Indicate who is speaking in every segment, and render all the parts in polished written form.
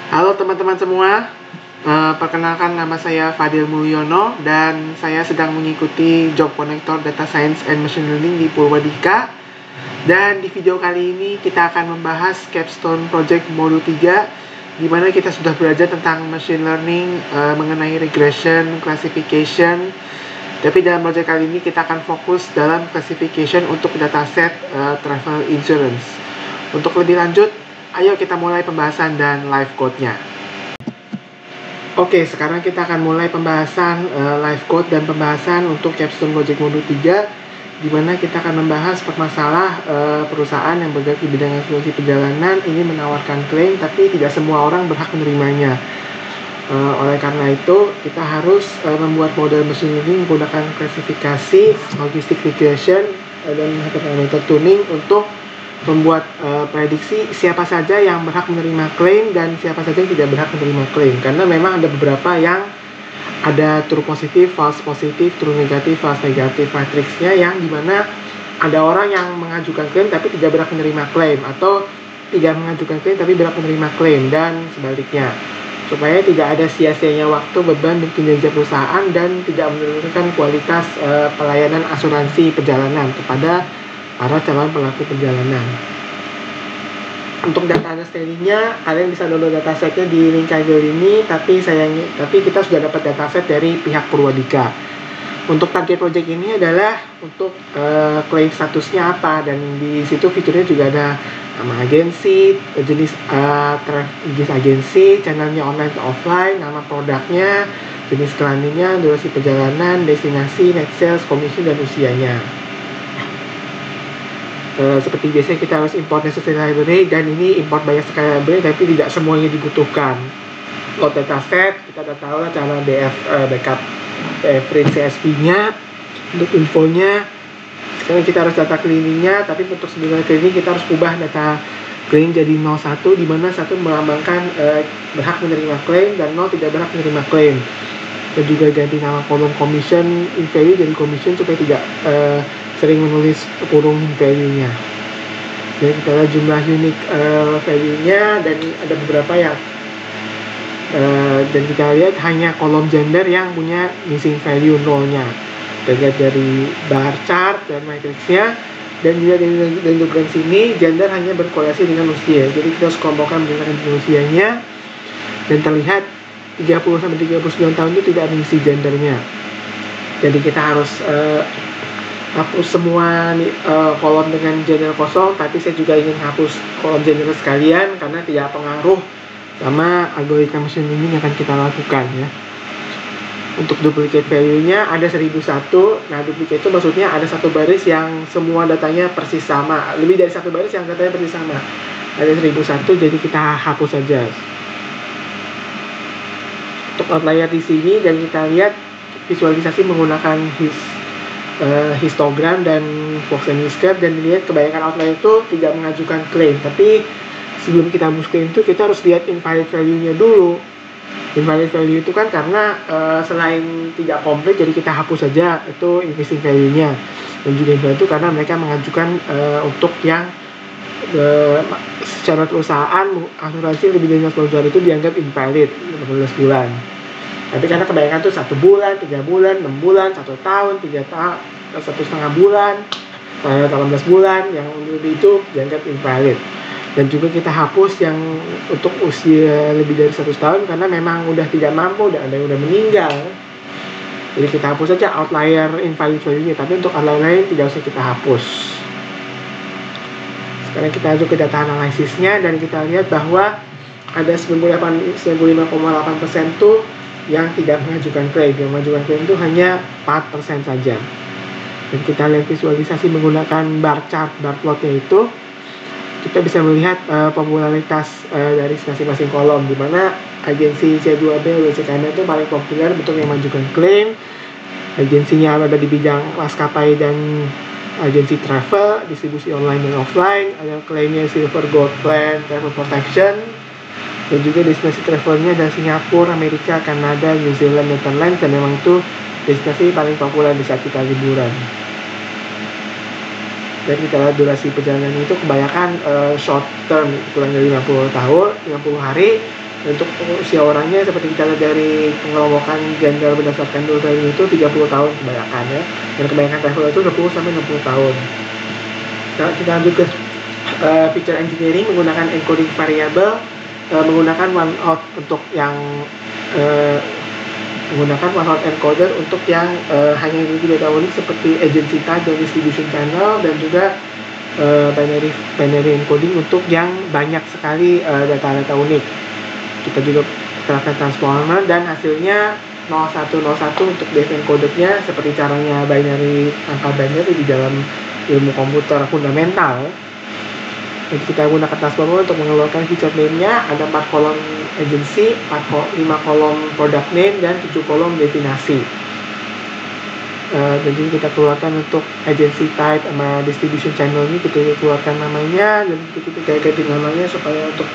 Speaker 1: Halo teman-teman semua, perkenalkan nama saya Fadil Mulyono dan saya sedang mengikuti Job Connector Data Science and Machine Learning di Purwadika. Dan di video kali ini kita akan membahas Capstone Project Modul 3, di mana kita sudah belajar tentang machine learning mengenai regression, classification. Tapi dalam project kali ini kita akan fokus dalam classification untuk dataset travel insurance. Untuk lebih lanjut, ayo kita mulai pembahasan dan live code-nya. Oke, sekarang kita akan mulai pembahasan live code dan pembahasan untuk Capstone Project Modul 3, di mana kita akan membahas permasalah perusahaan yang bergerak di bidang asuransi perjalanan ini menawarkan klaim, tapi tidak semua orang berhak menerimanya. Oleh karena itu, kita harus membuat model machine learning menggunakan klasifikasi, logistic regression, dan parameter tuning untuk membuat prediksi siapa saja yang berhak menerima klaim dan siapa saja yang tidak berhak menerima klaim. Karena memang ada beberapa yang ada true positif, false positif, true negatif, false negatif matriksnya, yang dimana ada orang yang mengajukan klaim tapi tidak berhak menerima klaim, atau tidak mengajukan klaim tapi berhak menerima klaim, dan sebaliknya, supaya tidak ada sia-sianya waktu, beban, dan kinerja perusahaan, dan tidak menurunkan kualitas pelayanan asuransi perjalanan kepada para calon pelaku perjalanan. Untuk data understanding-nya, kalian bisa download datasetnya di link kagel ini, tapi kita sudah dapat dataset dari pihak Purwadika. Untuk target project ini adalah untuk klaim statusnya apa, dan di situ fiturnya juga ada nama agensi, jenis agensi, channelnya online atau offline, nama produknya, jenis kelaminnya, durasi perjalanan, destinasi, net sales, komisi, dan usianya. Seperti biasa kita harus import necessary library, dan ini import banyak sekali library tapi tidak semuanya dibutuhkan. Load dataset, kita udah tahu lah cara backup read CSV nya. Untuk infonya, sekarang kita harus data cleaning-nya, tapi untuk sebelum cleaning kita harus ubah data cleaning jadi 01, di mana 1 melambangkan berhak menerima klaim dan 0 tidak berhak menerima klaim. Dan juga ganti nama kolom commission in value jadi commission supaya tidak sering menulis kurung value-nya. Dan kita lihat jumlah unique value-nya, dan ada beberapa yang dan kita lihat hanya kolom gender yang punya missing value 0-nya. Kita lihat dari bar chart dan matriksnya, dan juga dari diagram sini gender hanya berkorelasi dengan usia. Jadi kita harus kelompokkan berdasarkan usianya, dan terlihat 30-39 tahun itu tidak mengisi gendernya. Jadi kita harus hapus semua kolom dengan gender kosong, tapi saya juga ingin hapus kolom gender sekalian karena tidak pengaruh sama algoritma machine learning yang akan kita lakukan ya. Untuk duplicate value-nya ada 1001. Nah, duplicate itu maksudnya ada satu baris yang semua datanya persis sama, lebih dari satu baris yang datanya persis sama. Ada 1001, jadi kita hapus saja. Untuk outlier di sini, dan kita lihat visualisasi menggunakan histogram dan Fox and Whisker, dan dilihat kebanyakan outlier itu tidak mengajukan klaim. Tapi sebelum kita hapus klaim itu kita harus lihat invalid value-nya dulu. Invalid value itu kan karena selain tidak komplit, jadi kita hapus saja itu missing value-nya. Dan juga invalid itu karena mereka mengajukan untuk yang secara perusahaan asuransi lebih dari 15 bulan itu dianggap invalid 15 bulan. Tapi karena kebanyakan tuh 1 bulan, 3 bulan, 6 bulan, 1 tahun, 3 tahun, 1,5 bulan, 18 bulan, yang lebih itu dianggap invalid. Dan juga kita hapus yang untuk usia lebih dari 100 tahun karena memang udah tidak mampu, dan ada yang udah meninggal. Jadi kita hapus saja outlier invalid value-nya, tapi untuk outlier lain tidak usah kita hapus. Sekarang kita masuk ke data analisisnya, dan kita lihat bahwa ada 95,8% tuh yang tidak mengajukan klaim. Yang mengajukan klaim itu hanya 4% saja. Dan kita lihat visualisasi menggunakan bar chart, bar plotnya itu, kita bisa melihat popularitas dari masing-masing kolom, di mana agensi C2B, WCKM itu paling populer untuk yang mengajukan klaim. Agensinya ada di bidang maskapai dan agensi travel, distribusi online dan offline. Ada klaimnya Silver, Gold Plan, Travel Protection. Dan juga destinasi travelnya dari Singapura, Amerika, Kanada, New Zealand, Netherlands, dan memang itu destinasi paling populer di saat kita liburan. Dan kita lihat durasi perjalanan itu kebanyakan short term, kurang dari 50 hari, Untuk usia orangnya seperti kita lihat dari pengelompokan gender berdasarkan dulu itu 30 tahun kebanyakan ya, dan kebanyakan traveler itu 20 sampai 60 tahun. Nah, kita lanjut ke feature engineering menggunakan encoding variable, menggunakan one hot untuk yang menggunakan one hot encoder untuk yang hanya data unik seperti agency type dan distribution channel, dan juga binary encoding untuk yang banyak sekali data-data unik. Kita juga terapkan transformer dan hasilnya 0101 untuk base encodernya seperti caranya binary, angka binary di dalam ilmu komputer fundamental. Jadi kita gunakan transformer untuk mengeluarkan feature name-nya, ada 4 kolom agency, 5 kolom product name, dan 7 kolom destinasi. Jadi kita keluarkan untuk agency type sama distribution channel ini, kita keluarkan namanya, dan kita ganti namanya supaya untuk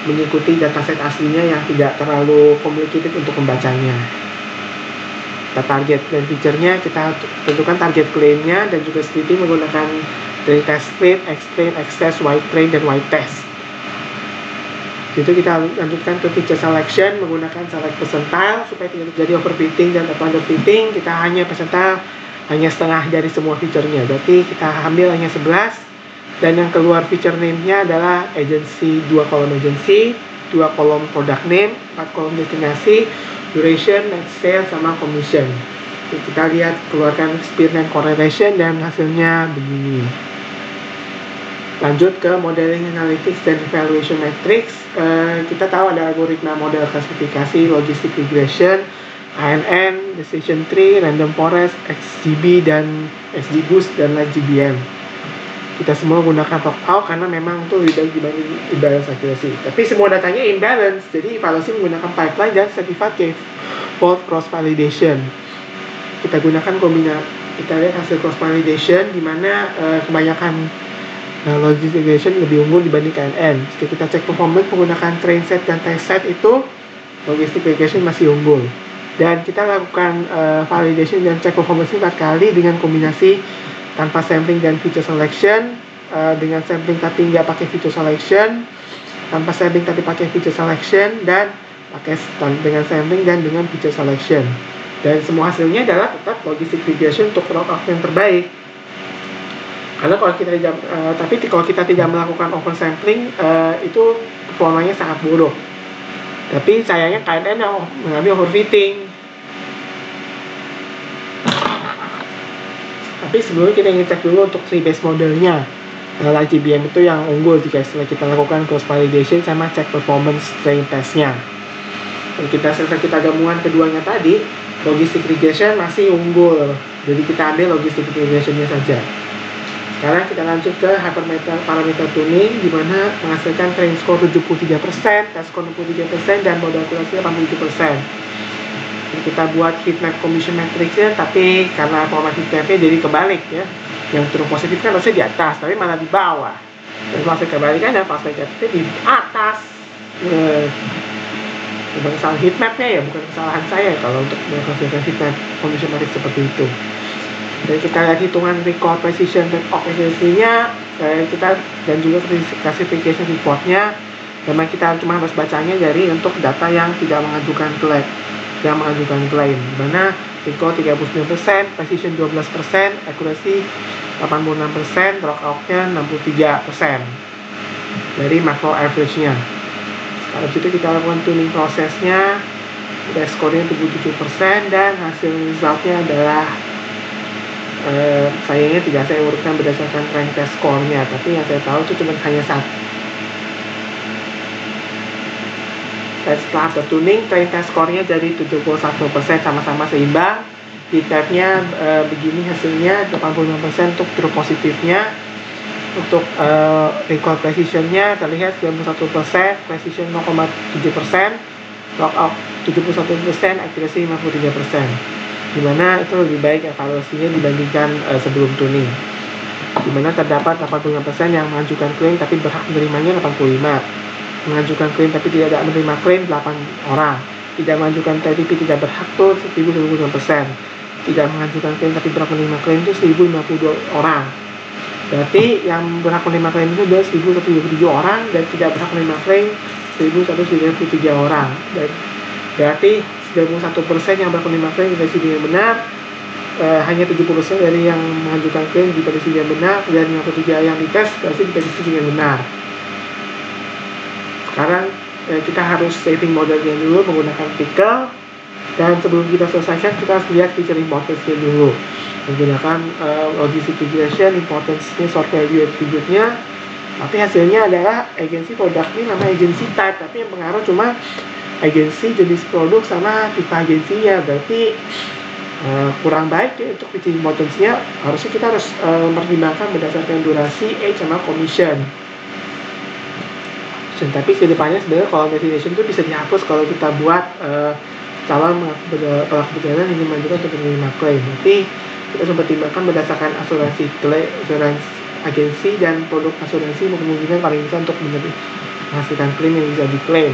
Speaker 1: mengikuti dataset aslinya yang tidak terlalu complicated untuk membacanya. Kita target dan feature-nya, kita tentukan target claim-nya, dan juga splitting menggunakan train test split, explain, access, white train, dan white test. Itu kita lanjutkan ke feature selection menggunakan select percentile supaya tidak terjadi overfitting dan underfitting. Kita hanya percentile hanya setengah dari semua feature-nya, berarti kita ambil hanya 11, dan yang keluar feature name-nya adalah agency, 2 kolom agency, 2 kolom product name, 4 kolom destinasi, duration, net sale, sama commission. Jadi kita lihat keluarkan speed and correlation, dan hasilnya begini. Lanjut ke modeling analytics dan evaluation matrix. Kita tahu ada algoritma model klasifikasi, logistic regression, ANN, decision tree, random forest, XGB, dan XGBoost, dan LightGBM. Kita semua gunakan lookout karena memang itu lebih baik dibanding imbalance accuracy. Tapi semua datanya imbalance, jadi evaluasi menggunakan pipeline dan certified k-fold cross validation. Kita gunakan kita lihat hasil cross validation di mana kebanyakan logistic regression lebih unggul dibanding KNN. Jika kita cek performance menggunakan train set dan test set, itu logistic regression masih unggul. Dan kita lakukan validation dan cek performance 4 kali dengan kombinasi tanpa sampling dan feature selection, dengan sampling tapi nggak pakai feature selection, tanpa sampling tapi pakai feature selection, dan dengan sampling dan dengan feature selection. Dan semua hasilnya adalah tetap logistic regression untuk lookout yang terbaik. Karena kalau kita tidak melakukan oversampling, itu performanya sangat buruk. Tapi sayangnya KNN yang mengambil overfitting. Tapi sebelumnya kita ingin cek dulu untuk 3 base modelnya. LightGBM itu yang unggul jika setelah kita lakukan cross validation sama cek performance train testnya. Dan setelah kita gabungan keduanya tadi, logistic regression masih unggul. Jadi kita ambil logistic regressionnya saja. Sekarang kita lanjut ke parameter tuning, di mana menghasilkan train score 73%, test score 63%, dan modal akurasi 87%. Jadi kita buat heatmap commission matrixnya, tapi karena format heatmapnya jadi kebalik ya. Yang true positif kan harusnya di atas, tapi malah di bawah. Dan kalau kebalikannya, pas negatifnya di atas. Bukan kesalahan heatmapnya ya, bukan kesalahan saya kalau untuk menghasilkan heatmap commission matrix seperti itu. Dan kita lihat hitungan record precision dan accuracy-nya, dan juga classification report-nya. Memang kita cuma harus bacanya dari untuk data yang tidak mengajukan claim, mana record 39%, precision 12%, accuracy 86%, lookout-nya 63% dari macro average-nya. Sekarang itu kita lakukan tuning prosesnya, kita skornya 77%, dan hasil result-nya adalah sayangnya tidak saya urutkan berdasarkan rank test score-nya, tapi yang saya tahu itu cuma hanya 1. Dan setelah tuning, train test score-nya jadi 71%, sama-sama seimbang. Heatmap-nya begini hasilnya, 85% untuk true positifnya. Untuk record precision-nya terlihat 91%, precision 0,7%, lookout 71%, accuracy 53%. Dimana itu lebih baik evaluasinya dibandingkan sebelum tuning. Dimana terdapat 85% yang mengajukan klaim tapi berhak menerimanya 85, mengajukan klaim tapi tidak menerima klaim 8 orang, tidak mengajukan TTP tidak berhak tuh 1099%, tidak mengajukan klaim tapi berhak menerima klaim itu 1052 orang. Berarti yang berhak menerima klaim itu adalah 1027 orang, dan tidak berhak menerima klaim 1193 orang. Dan berarti 91% yang menerima klaim di prediksi yang benar, hanya 70% dari yang mengajukan klaim di prediksi yang benar, dan 53 yang dites berarti di prediksi yang benar. Sekarang kita harus saving modelnya dulu menggunakan pickle, dan sebelum kita selesaikan kita harus lihat feature importance-nya dulu menggunakan logistic regression, importance-nya, short value attribute-nya. Tapi hasilnya adalah agency produk ini nama agency type, tapi yang pengaruh cuma agensi, jenis produk, sama tipe agensinya. Berarti kurang baik ya untuk feature importance-nya. Harusnya kita harus mempertimbangkan berdasarkan durasi, age, sama commission. Tapi kedepannya sebenarnya kalau destination itu bisa dihapus kalau kita buat calon pelaku perjalanan ingin mengajukan untuk menerima klaim. Nanti kita harus mempertimbangkan berdasarkan asuransi agensi dan produk asuransi memungkinkan paling bisa untuk menghasilkan klaim yang bisa diklaim.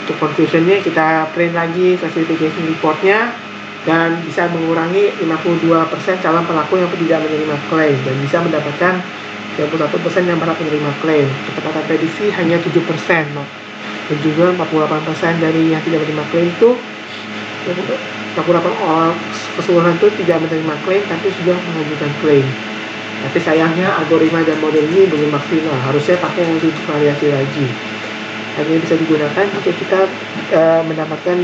Speaker 1: Untuk conclusionnya kita print lagi classification reportnya dan bisa mengurangi 52% calon pelaku yang tidak menerima klaim dan bisa mendapatkan 31% yang berhak menerima klaim. Ketepatan prediksi hanya 7%, dan juga 48% dari yang tidak menerima klaim itu 48 keseluruhan itu tidak menerima klaim tapi sudah mengajukan klaim. Tapi sayangnya algoritma dan model ini belum maksimal, harusnya pakai yang lebih variasi lagi. Hanya bisa digunakan jika kita mendapatkan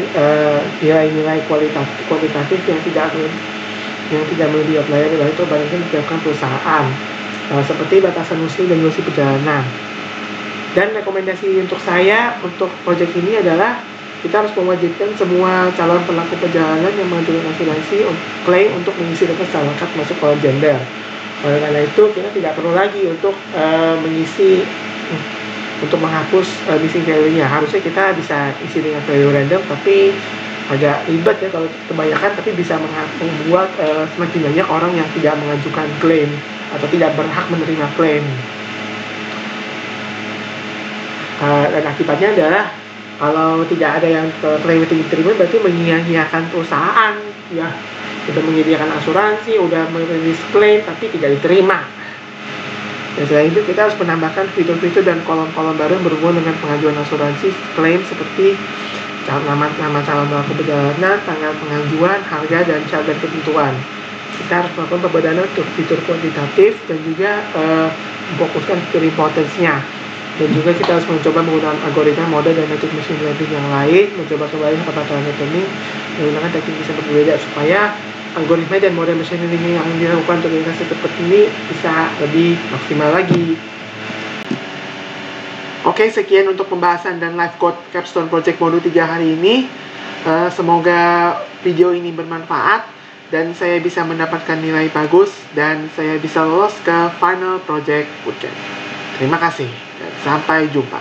Speaker 1: nilai-nilai kualitatif yang tidak melebihi outlier dari itu bandingkan ditetapkan perusahaan, seperti batasan usia dan durasi perjalanan. Dan rekomendasi untuk saya untuk proyek ini adalah kita harus mewajibkan semua calon pelaku perjalanan yang mengajukan asuransi klaim untuk mengisi data secara lengkap masuk kolom gender. Oleh karena itu kita tidak perlu lagi untuk untuk menghapus missing value-nya. Harusnya kita bisa isi dengan value random, tapi agak ribet ya kalau kebanyakan, tapi bisa membuat semakin banyak orang yang tidak mengajukan klaim atau tidak berhak menerima klaim. Dan akibatnya adalah kalau tidak ada yang klaim itu diterima, berarti menyia-nyiakan perusahaan ya, udah menyediakan asuransi, udah merilis klaim tapi tidak diterima. Dan selain itu kita harus menambahkan fitur-fitur dan kolom-kolom baru yang berhubungan dengan pengajuan asuransi klaim, seperti nama calon pelaku perjalanan, tanggal pengajuan, harga, dan syarat dan ketentuan. Kita harus melakukan pembedahan untuk fitur kuantitatif dan juga memfokuskan fitur importance-nya. Dan juga kita harus mencoba menggunakan algoritma, model, dan metode machine learning yang lain, mencoba kembali kepatuhan returning, menggunakan teknik yang berbeda supaya algoritma dan model machine learning yang dilakukan untuk investasi seperti ini bisa lebih maksimal lagi. Oke, sekian untuk pembahasan dan live code Capstone Project Modul 3 hari ini. Semoga video ini bermanfaat dan saya bisa mendapatkan nilai bagus dan saya bisa lolos ke final project bootcamp. Terima kasih dan sampai jumpa.